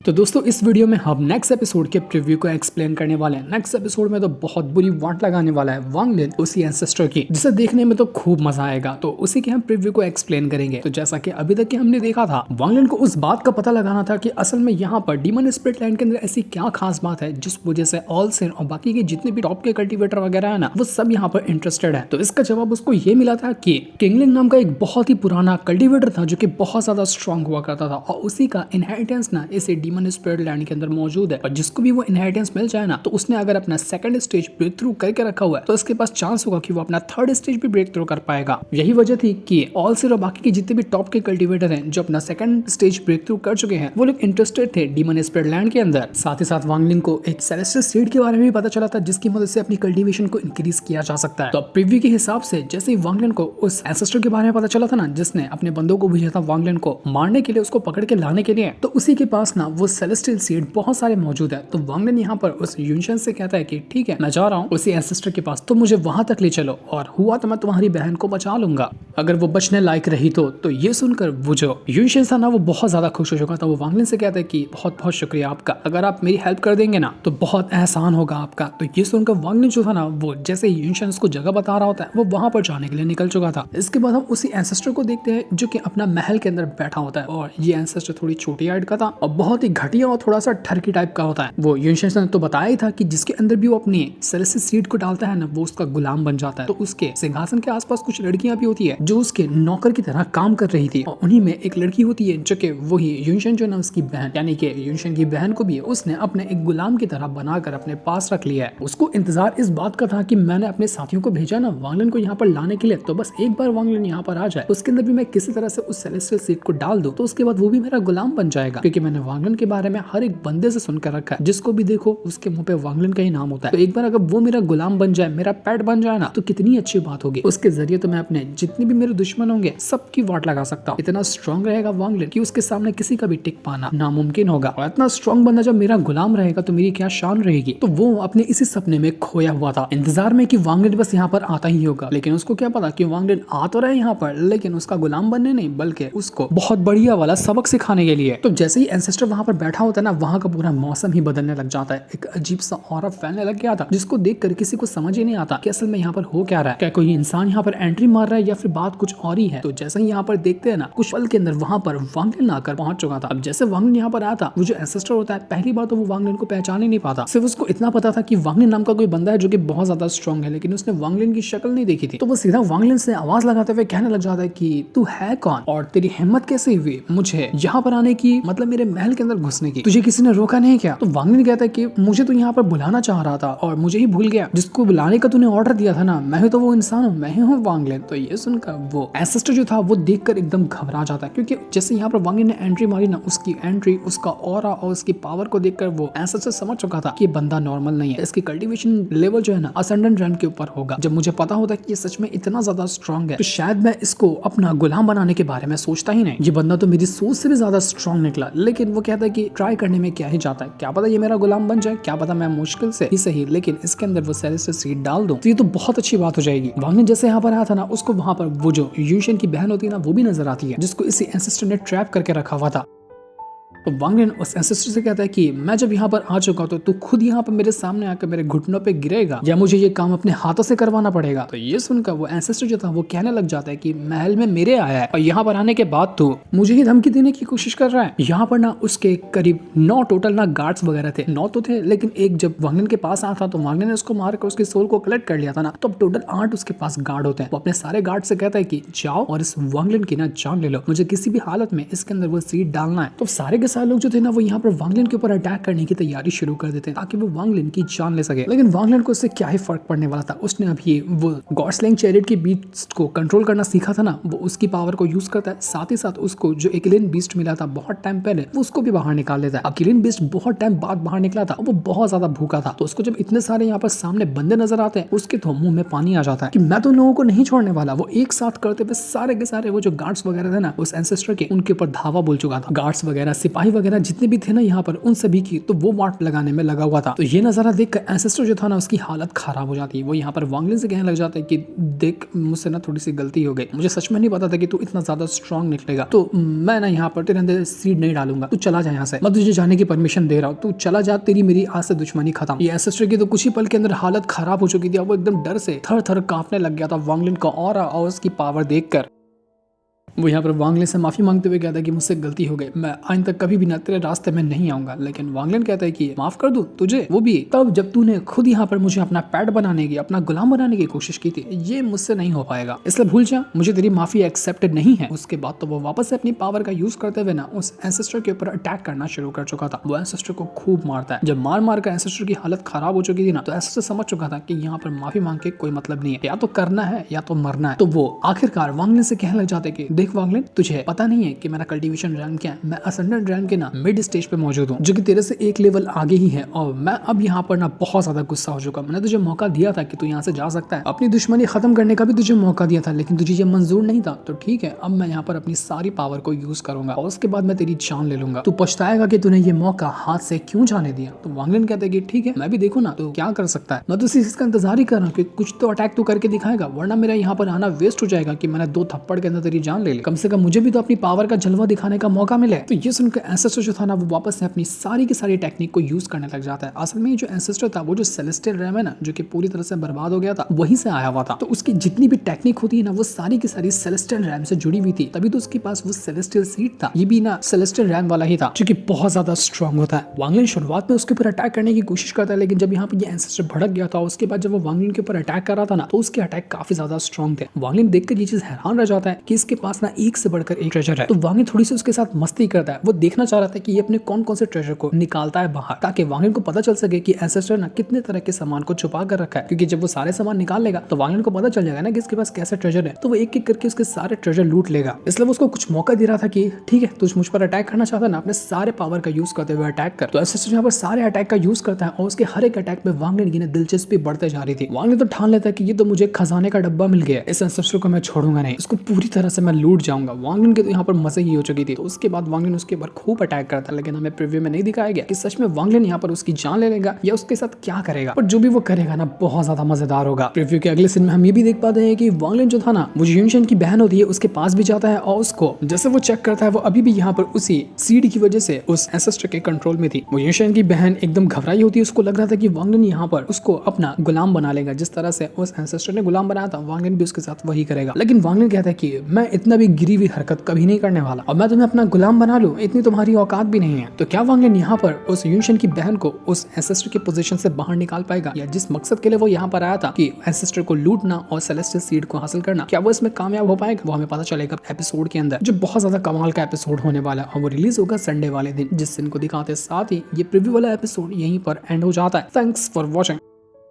तो दोस्तों इस वीडियो में हम नेक्स्ट एपिसोड के प्रीव्यू को एक्सप्लेन करने वाले हैं। नेक्स्ट एपिसोड में तो बहुत बुरी वाट लगाने वाला है वांग लिन उसी एंसेस्टर की, जिसे देखने में तो खूब मजा आएगा। तो उसी के हम प्रीव्यू को एक्सप्लेन करेंगे। तो जैसा कि अभी तक हमने देखा था, वांग लिन को उस बात का पता लगाना था कि असल में यहाँ पर डीमन स्पिरिट लैंड के अंदर ऐसी क्या खास बात है जिस वजह से ऑल सिन और बाकी के जितने भी टॉप के कल्टीवेटर वगैरह है ना, वो सब यहाँ पर इंटरेस्टेड है। तो इसका जवाब उसको ये मिला था कि किंगलिंग नाम का एक बहुत ही पुराना कल्टीवेटर था जो कि बहुत ज्यादा स्ट्रॉन्ग हुआ करता था, और उसी का इनहेरिटेंस ना इसे डीमन स्पिरिट लैंड के अंदर मौजूद है। और जिसको भी वो इनहेरिटेंस मिल जाए ना, तो उसने अगर अपना सेकंड स्टेज ब्रेक थ्रू करके रखा हुआ है तो उसके पास चांस होगा कि वो अपना थर्ड स्टेज भी ब्रेक थ्रू कर पाएगा। यही वजह थी कि ऑल सिर और बाकी के जितने भी टॉप के कल्टीवेटर हैं जो अपना सेकंड स्टेज ब्रेक थ्रू कर चुके हैं, वो लोग इंटरेस्टेड थे डीमन स्पिरिट लैंड के अंदर। साथ ही साथ वांग लिन को एक सेलेस्टियल सीड के बारे में भी पता चला था जिसकी मदद से अपनी कल्टीवेशन को इंक्रीज किया जा सकता है। तो प्रीव्यू के हिसाब से जैसे ही वांग लिन को उस एंसेस्टर के बारे में पता चला था ना, जिसने अपने बंदों को भेजा था वांग लिन को मारने के लिए, उसको पकड़ के लाने के लिए, तो उसी के पास ना वो सेलेस्टियल सीड बहुत सारे मौजूद है। तो वांग लिन यहाँ पर उस यूनशन से कहता है कि ठीक है, मैं जा रहा हूँ उसी एंसेस्टर के पास, तो मुझे वहां तक ले चलो, और हुआ तो मैं तुम्हारी बहन को बचा लूंगा अगर वो बचने लायक रही तो ये सुनकर वो जो यूनशन था ना, वो बहुत ज्यादा खुश हो चुका था। वो वांग लिन से कहता है कि बहुत बहुत शुक्रिया आपका, अगर आप मेरी हेल्प कर देंगे ना तो बहुत एहसान होगा आपका। तो ये सुनकर वांग लिन जो था ना, वो जैसे यूनशन को जगह बता रहा होता है, वो वहां पर जाने के लिए निकल चुका था। इसके बाद हम उसी एंसेस्टर को देखते हैं जो कि अपना महल के अंदर बैठा होता है, और ये एंसेस्टर थोड़ी छोटी हाइट का था और बहुत ही घटिया और थोड़ा सा ठरकी टाइप का होता है। वो यूनशन ने तो बताया ही था कि जिसके अंदर भी वो अपनी सेलेस्टियल सीड को डालता है ना, वो उसका गुलाम बन जाता है। तो उसके सिंहासन के आसपास कुछ लड़कियां भी होती है जो उसके नौकर की तरह काम कर रही थी, और उन्हीं में एक लड़की होती है जो कि वही यूनशन जो ना उसकी बहन, यानी कि यूनशन की बहन को भी उसने अपने एक गुलाम की तरह बनाकर अपने पास रख लिया है। उसको इंतजार इस बात का था कि मैंने अपने साथियों को भेजा ना वांग लिन को यहाँ पर लाने के लिए, तो बस एक बार वांग लिन यहाँ पर आ जाए, उसके अंदर भी मैं किसी तरह से उस सेलेस्टियल सीड को डाल दूं, तो उसके बाद वो भी मेरा गुलाम बन जाएगा। क्योंकि मैंने वांग लिन के बारे में हर एक बंदे से सुनकर रखा है, जिसको भी देखो उसके मुंह पे वांग लिन का ही नाम होता है। तो एक बार अगर वो मेरा गुलाम बन जाए, मेरा पेट बन जाए ना, तो कितनी अच्छी बात होगी। उसके जरिए तो मैं अपने जितने भी मेरे दुश्मन होंगे सबकी वाट लगा सकता हूँ। इतना स्ट्रॉन्ग रहेगा वांग लिन कि उसके सामने किसी का भी टिक पाना नामुमकिन होगा। और इतना स्ट्रॉन्ग बंदा जब मेरा गुलाम रहेगा तो मेरी क्या शान रहेगी। तो वो अपने इसी सपने में खोया हुआ था, इंतजार में कि वांग लिन बस यहाँ पर आता ही होगा। लेकिन उसको क्या पता कि वांग लिन आ तो रहे यहाँ पर, लेकिन उसका गुलाम बनने नहीं, बल्कि उसको बहुत बढ़िया वाला सबक सिखाने के लिए। तो जैसे ही एंसेस्टर वहां पर बैठा होता है ना, वहां का पूरा मौसम ही बदलने लग जाता है। एक अजीब सा ऑरा फैलने लग गया था, जिसको देखकर किसी को समझ ही नहीं आता कि असल में यहाँ पर हो क्या रहा है। क्या कोई इंसान यहाँ पर एंट्री मार रहा है या फिर बात कुछ और ही है। तो जैसे ही यहाँ पर देखते हैं ना, कुछ पल के अंदर वहां पर वांग लिन आकर पहुंच चुका था। अब जैसे वांग लिन यहाँ पर आया था, वो जो एंसेस्टर होता है, पहली बार तो वो वांग लिन को पहचान ही नहीं पाता। सिर्फ उसको इतना पता था कि वांग लिन नाम का कोई बंदा है जो कि बहुत ज्यादा स्ट्रॉन्ग है, लेकिन उसने वांग लिन की शक्ल नहीं देखी थी। तो वो सीधा वांग लिन से आवाज लगाते हुए कहने लग जाता है कि तू है कौन और तेरी हिम्मत कैसे हुई मुझे यहाँ पर आने की, मतलब मेरे महल के अंदर घुसने की, तुझे किसी ने रोका नहीं क्या। तो वांग लिन कहता है कि मुझे तो यहाँ पर बुलाना चाह रहा था और मुझे ही भूल गया, जिसको बुलाने का तूने ऑर्डर दिया था ना, मैं ही तो वो इंसान हूँ, मैं ही हूँ वांग लिन। तो ये सुनकर वो एंसेस्टर जो था वो देखकर एकदम घबरा जाता है, क्योंकि जैसे यहाँ पर वांग लिन ने एंट्री मारी ना, उसकी एंट्री, उसका ऑरा और उसकी पावर को देखकर वो एंसेस्टर समझ चुका था कि बंदा नॉर्मल नहीं है, इसकी कल्टीवेशन लेवल जो है ना असेंडेंट रैंक के ऊपर होगा। जब मुझे पता होता है कि ये सच में इतना ज्यादा स्ट्रॉन्ग है, तो शायद मैं इसको अपना गुलाम बनाने के बारे में सोचता ही नहीं। ये बंदा तो मेरी सोच से भी ज्यादा स्ट्रॉन्ग निकला। लेकिन वो कहता है कि ट्राई करने में क्या ही जाता है, क्या पता ये मेरा गुलाम बन जाए, क्या पता मैं मुश्किल से ही सही, लेकिन इसके अंदर वो सेलेस्टियल सीड डाल दूं, तो ये तो बहुत अच्छी बात हो जाएगी। वांग लिन जैसे यहाँ पर आया था ना, उसको वहां पर वो जो यूनशन की बहन होती है ना, वो भी नजर आती है, जिसको इसी एंसेस्टर ने ट्रैप करके रखा हुआ था। तो वांग लिन उस एंसेस्टर से कहता है कि मैं जब यहाँ पर आ चुका तो तू खुद यहाँ पर मेरे सामने आकर मेरे घुटनों पे गिरेगा या मुझे ये काम अपने हाथों से करवाना पड़ेगा। तो ये सुनकर वो एंसेस्टर जो था वो कहने लग जाता है कि महल में मेरे आया है और यहाँ पर आने के बाद तू मुझे ही धमकी देने की कोशिश कर रहा है। यहाँ पर ना उसके करीब 9 टोटल ना गार्ड्स वगैरह थे, 9 तो थे, लेकिन एक जब वांग लिन के पास आया था तो वांग लिन ने उसको मार कर उसकी सोल को कलेक्ट कर लिया था ना, तो अब टोटल 8 उसके पास गार्ड होते हैं। वो अपने सारे गार्ड से कहता है कि जाओ और इस वांग लिन की ना जान ले लो, मुझे किसी भी हालत में इसके अंदर वो सीड डालना है। तो सारे के सारे लोग जो थे ना, वो यहाँ पर वांग लिन के ऊपर अटैक करने की तैयारी शुरू कर देते हैं ताकि वो वांग लिन की जान ले सके। लेकिन वांग लिन को इससे क्या ही फर्क पड़ने वाला था, उसने अभी वो गॉड स्लेइंग चैरियट की बीस्ट को कंट्रोल करना सीखा था ना, वो उसकी पावर को यूज करता है। साथ ही साथ उसको जो एकिलियन बीस्ट मिला था बहुत टाइम पहले, वो उसको भी बाहर निकाल लेता है। एकिलियन बीस्ट बहुत टाइम बाद बाहर निकला था, वो बहुत ज्यादा भूखा था, तो उसको जब इतने सारे यहाँ पर सामने बंदे नजर आते हैं, उसके तो मुंह में पानी आ जाता है कि मैं तो लोगों को नहीं छोड़ने वाला। वो एक साथ करते हुए सारे के सारे वो जो गार्ड्स वगैरह थे ना उस एंसेस्टर के, उनके ऊपर धावा बोल चुका था। गार्ड्स वगैरह, सिपाही वगैरह जितने भी थे ना यहाँ पर उन सभी की तो वो वाट लगाने में लगा हुआ था। तो ये नजारा देखकर एंसेस्टर जो था ना उसकी हालत खराब हो जाती है। वो यहाँ पर वांगलिन से कहने लग जाता है कि देख मुझसे ना थोड़ी सी गलती हो गई, मुझे सच में नहीं पता था कि तू इतना ज्यादा स्ट्रांग निकलेगा, तो मैं ना यहाँ पर तेरे अंदर सीड नहीं डालूंगा, तू चला जा यहाँ से, मैं तुझे जाने की परमिशन दे रहा हूँ, तू चला जा, तेरी मेरी आज से दुश्मनी खत्म। ये एंसेस्टर की तो कुछ ही पल के अंदर हालत खराब हो चुकी थी। वो एकदम डर से थर थर कांपने लग गया था वांगलिन का ऑरा और उसकी पावर देखकर। वो यहाँ पर वांगलिन से माफी मांगते हुए कहता है कि मुझसे गलती हो गई, मैं आइंदा कभी भी ना तेरे रास्ते में नहीं आऊंगा। लेकिन वांगलिन कहता है कि माफ कर दूं तुझे, वो भी तब जब तूने खुद यहाँ पर मुझे अपना पैट बनाने की, अपना गुलाम बनाने की कोशिश की थी, ये मुझसे नहीं हो पाएगा, इसलिए भूल जा, मुझे तेरी माफी एक्सेप्टेड नहीं है। उसके बाद तो वो वापस से अपनी पावर का यूज करते हुए ना उस एंसेस्टर के ऊपर अटैक करना शुरू कर चुका था। वो एंसेस्टर को खूब मारता है। जब मार मार कर एंसेस्टर की हालत खराब हो चुकी थी ना, तो एंसेस्टर समझ चुका था कि यहाँ पर माफी मांग के कोई मतलब नहीं है, या तो करना है या तो मरना है। तो वो आखिरकार वांगलिन से कहने लग जाते कि देख वांगलिन, तुझे पता नहीं है कि मेरा कल्टीवेशन रैंक क्या है, मैं असेंडेंट रैंक के ना मिड स्टेज पे मौजूद हूँ, जो कि तेरे से एक लेवल आगे ही है। और मैं अब यहाँ पर ना बहुत ज्यादा गुस्सा हो चुका। मैंने तुझे मौका दिया था कि तू यहाँ से जा सकता है, अपनी दुश्मनी खत्म करने का भी तुझे मौका दिया था, लेकिन तुझे ये मंजूर नहीं था। तो ठीक है, अब मैं यहाँ पर अपनी सारी पावर को यूज करूंगा और उसके बाद मैं तेरी जान ले लूंगा। तू पछताएगा कि तूने ये मौका हाथ से क्यों जाने दिया। तो वांगलिन कहते हैं कि ठीक है, मैं भी देखो ना तो क्या कर सकता है, मैं तो इसी चीज का इंतजार ही कर रहा हूँ कि कुछ तो अटैक तू करके दिखाएगा, वरना मेरा यहाँ पर आना वेस्ट हो जाएगा कि मैंने 2 थप्पड़ के अंदर तेरी जान ले ली। कम से कम मुझे भी तो अपनी पावर का जलवा दिखाने का मौका मिले। तो ये सुनकर एंसेस्टर जो था ना वो वापस से अपनी सारी की सारी टेक्निक को यूज करने लग जाता है। असल में ये जो एंसेस्टर था वो जो सेलेस्टियल रैम है ना, जो कि पूरी तरह से बर्बाद हो गया था, वहीं से आया हुआ था। तो उसकी जितनी भी टेक्निक होती है ना वो सारी की सारी सेलेस्टियल रैम से जुड़ी हुई थी, तभी तो उसके पास वो सेलेस्टियल सीड था। ये भी ना सेलेस्टियल रैम वाला ही था, जो कि बहुत ज्यादा स्ट्रॉन्ग होता है। वांगलिन शुरुआत में उसके ऊपर अटैक करने की कोशिश करता है, लेकिन जब यहाँ पर ये एंसेस्टर भड़क गया था, उसके बाद जब वो वांगलिन के ऊपर अटैक कर रहा था ना, तो उसके अटैक काफी ज्यादा स्ट्रॉन्ग थे। वांगलिन देखकर ये चीज हैरान रह जाता है कि इसके पास ना एक से बढ़कर एक ट्रेजर है। तो वांगलिन थोड़ी सी उसके साथ मस्ती करता है। वो देखना चाह रहा था कि ये अपने कौन कौन से ट्रेजर को निकालता है बाहर, ताकि वांगलिन को पता चल सके कि एंसेस्टर ना कितने तरह के सामान को छुपा कर रखा है। क्योंकि जब वो सारे सामान निकाल लेगा तो वांगलिन को पता चल जाएगा ना कि इसके पास कैसे ट्रेजर है, तो वो एक एक करके उसके सारे ट्रेजर लूट लेगा। इसलिए वो उसको कुछ मौका दे रहा था कि ठीक है, तुझ मुझ पर अटैक करना चाहता है ना, अपने सारे पावर का यूज करते हुए अटैक कर। तो एंसेस्टर यहाँ पर सारे अटैक का यूज करता है और उसके हर एक अटैक में वांगलिन की दिलचस्पी बढ़ते जा रही थी। वांगलिन तो ठान लेता है कि ये तो मुझे खजाने का डब्बा मिल गया, इस एंसेस्टर को मैं छोड़ूंगा नहीं, इसको पूरी तरह से मैं लूट जाऊंगा। वांगलिन के तो यहाँ पर मजे ही हो चुकी थी। तो उसके बाद वांगलिन उसके ऊपर खूब अटैक करता है, लेकिन हमें प्रीव्यू में नहीं दिखाया गया कि सच में वांगलिन यहाँ पर उसकी जान ले लेगा या उसके साथ क्या करेगा। पर जो भी वो करेगा ना बहुत ज्यादा मजेदार होगा। प्रीव्यू के अगले सीन में हम ये भी देख पाते हैं कि वांगलिन जो था ना वो यूनशन की बहन होती है उसके पास भी जाता है और उसको जैसे वो चेक करता है वो अभी भी यहाँ पर उसी सीड की वजह से उस एंसेस्टर के कंट्रोल में थी। वो यूनशन की बहन एकदम घबराई होती है। उसको लग रहा था कि वांगलिन यहाँ पर उसको अपना गुलाम बना लेगा, जिस तरह से उस एंसेस्टर ने गुलाम बनाया था वांगलिन भी उसके साथ वही करेगा। लेकिन वांगलिन कहता है कि मैं इतना भी गिरी हुई हरकत कभी नहीं करने वाला और मैं तुम्हें अपना गुलाम बना लूं, इतनी तुम्हारी औकात भी नहीं है। तो क्या वांगलिन यहाँ पर उस यूनशन की बहन को उस एंसेस्टर की पोजीशन से बाहर निकाल पाएगा, या जिस मकसद के लिए वो यहाँ पर आया था कि एंसेस्टर को लूटना और सेलेस्टियल सीड को हासिल करना, क्या वो इसमें कामयाब हो पाएगा? वो हमें पता चलेगा एपिसोड के अंदर, जो बहुत ज्यादा कमाल का एपिसोड होने वाला है और वो रिलीज होगा संडे वाले दिन, जिस दिन को दिखाते साथ ही ये प्रीव्यू वाला एपिसोड यहीं पर एंड हो जाता है। Thanks for watching.